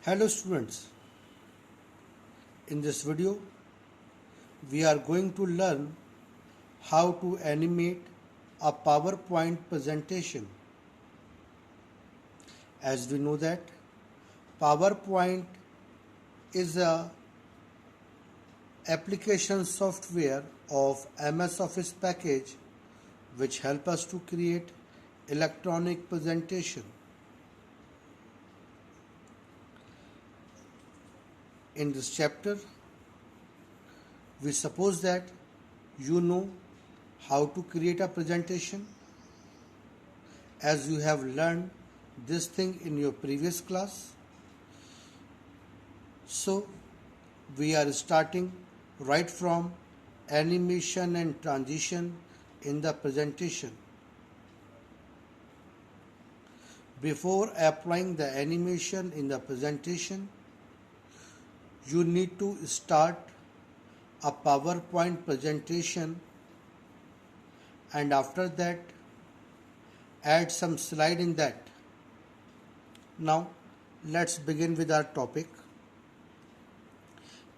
Hello students, in this video we are going to learn how to animate a PowerPoint presentation. As we know that PowerPoint is a application software of MS Office package which help us to create electronic presentation. In this chapter, we suppose that you know how to create a presentation as you have learned this thing in your previous class. So, we are starting right from animation and transition in the presentation. Before applying the animation in the presentation, you need to start a PowerPoint presentation and after that add some slide in that. Now let's begin with our topic,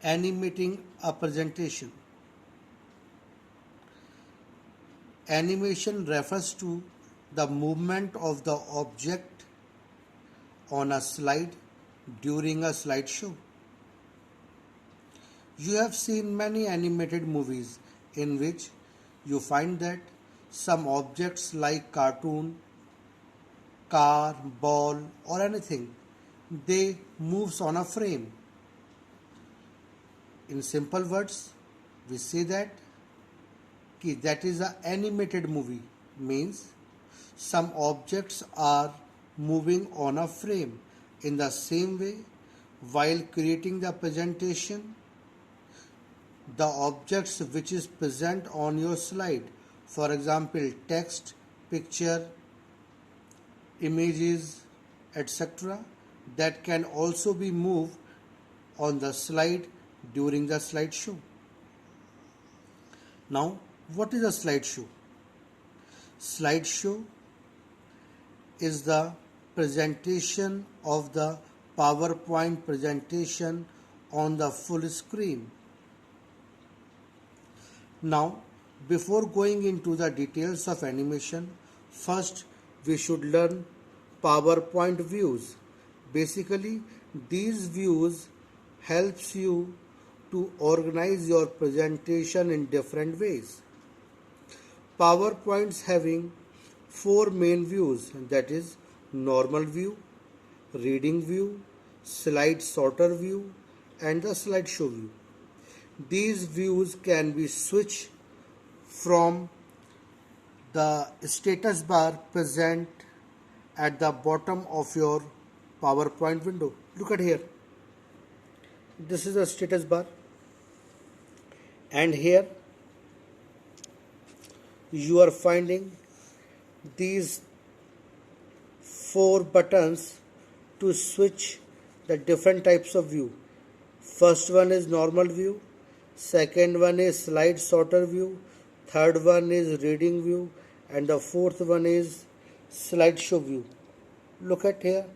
animating a presentation. Animation refers to the movement of the object on a slide during a slideshow. You have seen many animated movies in which you find that some objects like cartoon, car, ball or anything, they moves on a frame. In simple words, we say that that is an animated movie, means some objects are moving on a frame. In the same way, while creating the presentation, the objects which is present on your slide, for example text, picture, images, etc., that can also be moved on the slide during the slideshow. Now, what is a slideshow? Slideshow is the presentation of the PowerPoint presentation on the full screen. Now, before going into the details of animation, first we should learn PowerPoint views. Basically, these views helps you to organize your presentation in different ways. PowerPoint's having four main views, that is normal view, reading view, slide sorter view and the slideshow view. These views can be switched from the status bar present at the bottom of your PowerPoint window. Look at here. This is the status bar, and here you are finding these four buttons to switch the different types of view. First one is normal view, second one is slide sorter view, third one is reading view and the fourth one is slideshow view. Look at here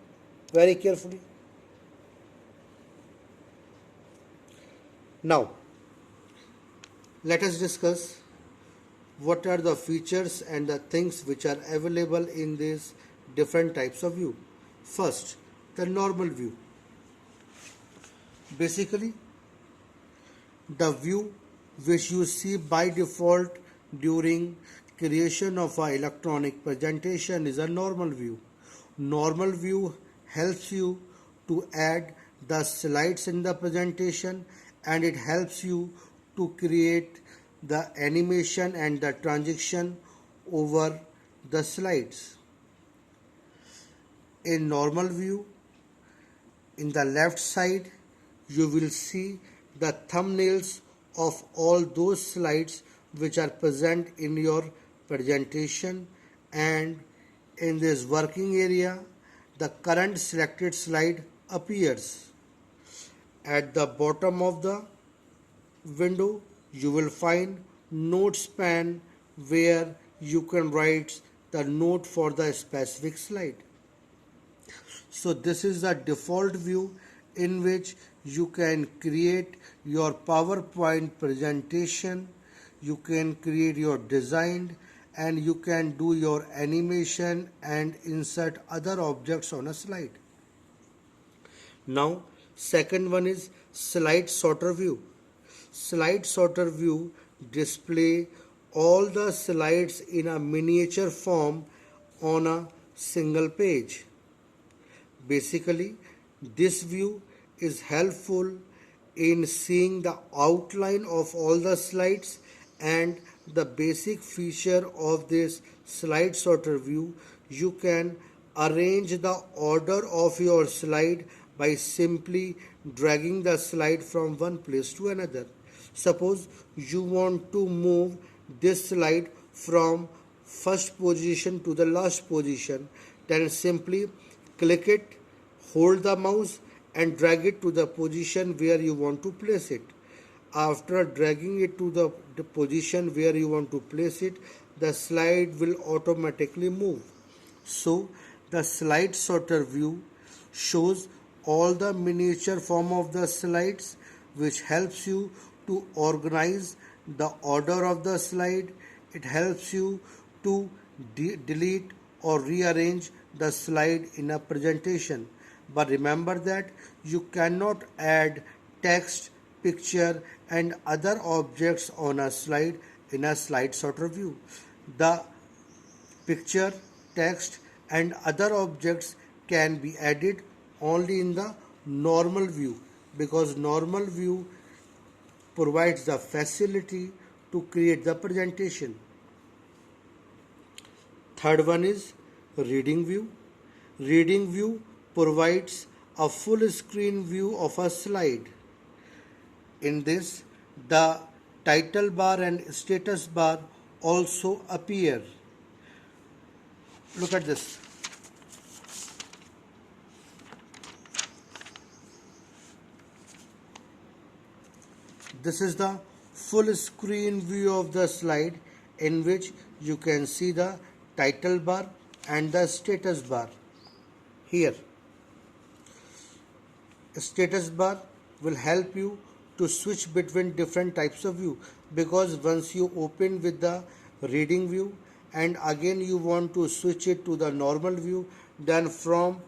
very carefully. Now let us discuss what are the features and the things which are available in these different types of view. First, the normal view. Basically, the view which you see by default during creation of an electronic presentation is a normal view. Normal view helps you to add the slides in the presentation and it helps you to create the animation and the transition over the slides. In normal view, in the left side, you will see the thumbnails of all those slides which are present in your presentation, and in this working area the current selected slide appears. At the bottom of the window you will find notes pane where you can write the note for the specific slide. So this is the default view in which you can create your PowerPoint presentation, you can create your design, and you can do your animation and insert other objects on a slide. Now, second one is slide sorter view. Slide sorter view display all the slides in a miniature form on a single page. Basically, this view is helpful in seeing the outline of all the slides, and the basic feature of this slide sorter view, you can arrange the order of your slide by simply dragging the slide from one place to another. Suppose you want to move this slide from first position to the last position, then simply click it, hold the mouse and drag it to the position where you want to place it. After dragging it to the position where you want to place it, the slide will automatically move. So the slide sorter view shows all the miniature form of the slides, which helps you to organize the order of the slide. It helps you to delete or rearrange the slide in a presentation. But remember that you cannot add text, picture and other objects on a slide in a slide sorter view. The picture, text and other objects can be added only in the normal view, because normal view provides the facility to create the presentation. Third one is reading view. Reading view provides a full screen view of a slide. In this, the title bar and status bar also appear. Look at this. This is the full screen view of the slide, in which you can see the title bar and the status bar. Here, status bar will help you to switch between different types of view, because once you open with the reading view and again you want to switch it to the normal view, then from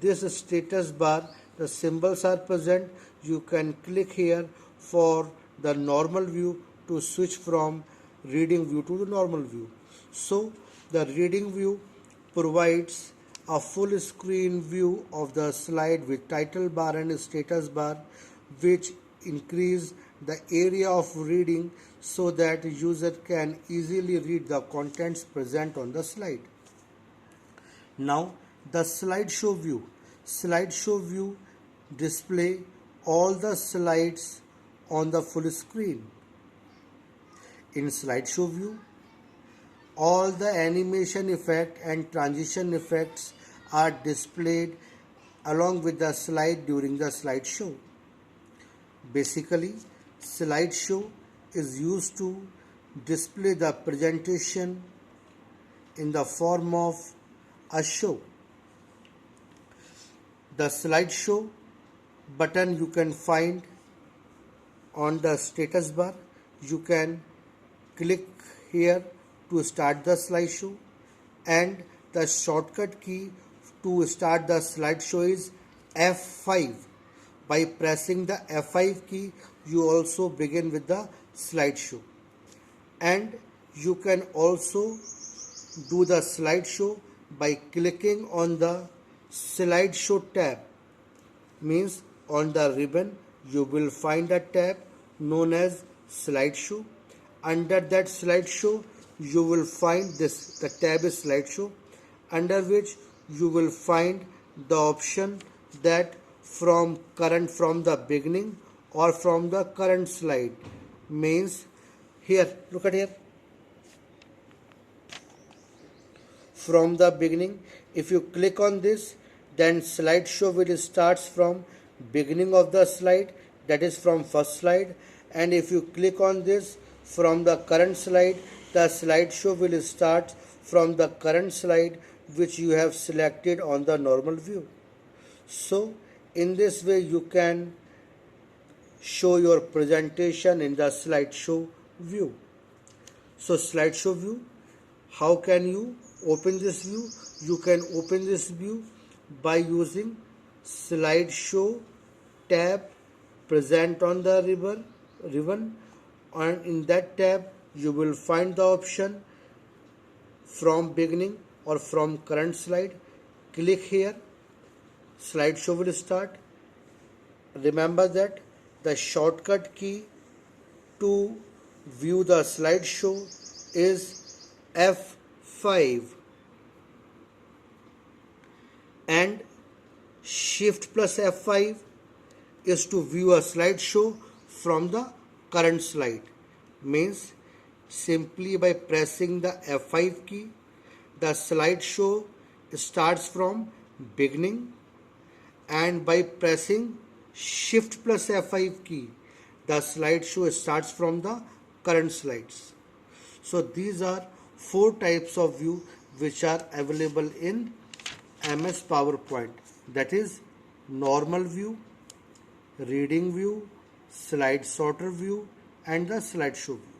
this status bar the symbols are present. You can click here for the normal view to switch from reading view to the normal view. So the reading view provides a full screen view of the slide with title bar and status bar, which increase the area of reading so that the user can easily read the contents present on the slide. Now the slideshow view. Slideshow view display all the slides on the full screen. In slideshow view, all the animation effect and transition effects are displayed along with the slide during the slideshow. Basically, slideshow is used to display the presentation in the form of a show. The slideshow button you can find on the status bar. You can click here to start the slideshow, and the shortcut key to start the slideshow is F5. By pressing the F5 key, you also begin with the slideshow. And you can also do the slideshow by clicking on the slideshow tab. Means on the ribbon you will find a tab known as slideshow. Under that slideshow you will find this, the tab is slideshow, under which you will find the option that from the beginning or from the current slide. Means here, look at here, from the beginning. If you click on this, then slideshow will start from beginning of the slide, that is from first slide. And if you click on this from the current slide, the slideshow will start from the current slide which you have selected on the normal view. So In this way you can show your presentation in the slideshow view. So slideshow view, how can you open this view? You can open this view by using slideshow tab present on the ribbon, and in that tab you will find the option from beginning or from current slide. Click here, slideshow will start. Remember that the shortcut key to view the slideshow is F5, and Shift plus F5 is to view a slideshow from the current slide. Means simply by pressing the F5 key, the slideshow starts from beginning, and by pressing Shift plus F5 key, the slideshow starts from the current slides. So these are 4 types of view which are available in MS PowerPoint. That is normal view, reading view, slide sorter view, and the slideshow view.